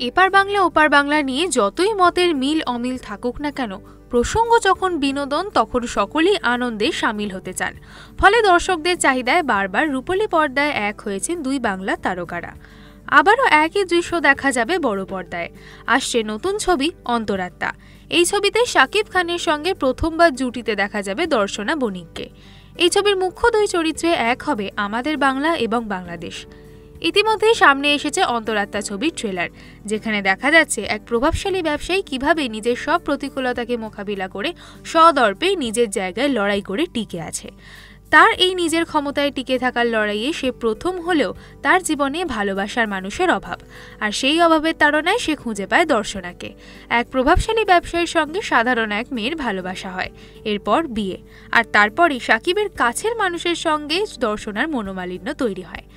এপার বাংলা ওপার বাংলা নিয়ে যতই মতের মিল অমিল থাকুক না কেন, প্রসঙ্গ যখন বিনোদন তখন সকলেই আনন্দে সামিল হতে চান। ফলে দর্শকদের চাহিদায় বারবার রূপলী পর্দায় এক হয়েছেন দুই বাংলা তারকারা। আবারও একই দৃশ্য দেখা যাবে বড় পর্দায়। আসছে নতুন ছবি অন্তরাত্মা। এই ছবিতে শাকিব খানের সঙ্গে প্রথমবার জুটিতে দেখা যাবে দর্শনা বণিককে। এই ছবির মুখ্য দুই চরিত্রে এক হবে আমাদের বাংলা এবং বাংলাদেশ। ইতিমধ্যে সামনে এসেছে অন্তরাত্মা ছবির ট্রেলার, যেখানে দেখা যাচ্ছে এক প্রভাবশালী ব্যবসায়ী কিভাবে নিজের সব প্রতিকূলতাকে মোকাবিলা করে সদর্পে নিজের জায়গায় লড়াই করে টিকে আছে। তার এই নিজের ক্ষমতায় টিকে থাকার লড়াইয়ে সে প্রথম হলেও তার জীবনে ভালোবাসার মানুষের অভাব, আর সেই অভাবের তাড়নায় সে খুঁজে পায় দর্শনাকে। এক প্রভাবশালী ব্যবসায়ীর সঙ্গে সাধারণ এক মেয়ের ভালোবাসা হয়, এরপর বিয়ে, আর তারপরই সাকিবের কাছের মানুষের সঙ্গে দর্শনার মনোমালিন্য তৈরি হয়।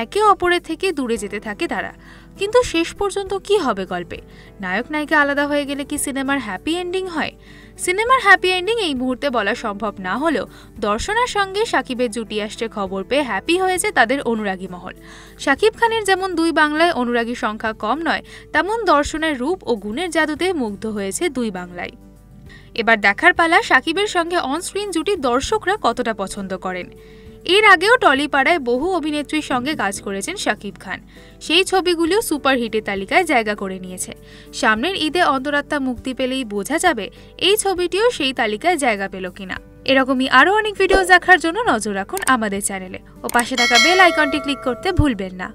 একে অপরের থেকে দূরে যেতে থাকে তারা। কিন্তু শেষ পর্যন্ত কি হবে গল্পে? নায়ক নায়িকা আলাদা হয়ে গেলে কি সিনেমার হ্যাপি এন্ডিং হয়? সিনেমার হ্যাপি এন্ডিং এই মুহূর্তে বলা সম্ভব না হলেও দর্শনার সঙ্গে সাকিবের জুটি আসছে খবর পেয়ে হ্যাপি হয়েছে তাদের অনুরাগী মহল। শাকিব খানের যেমন দুই বাংলায় অনুরাগী সংখ্যা কম নয়, তেমন দর্শনের রূপ ও গুণের জাদুতে মুগ্ধ হয়েছে দুই বাংলায়। এবার দেখার পালা সাকিবের সঙ্গে অনস্ক্রিন জুটি দর্শকরা কতটা পছন্দ করেন। এর আগেও টলিপাড়ায় বহু অভিনেত্রীর সঙ্গে কাজ করেছেন শাকিব খান। সেই ছবিগুলিও সুপারহিটের তালিকায় জায়গা করে নিয়েছে। সামনের ঈদে অন্তরাত্মা মুক্তি পেলেই বোঝা যাবে এই ছবিটিও সেই তালিকায় জায়গা পেল কিনা। এরকমই আরও অনেক ভিডিও দেখার জন্য নজর রাখুন আমাদের চ্যানেলে ও পাশে থাকা বেল আইকনটি ক্লিক করতে ভুলবেন না।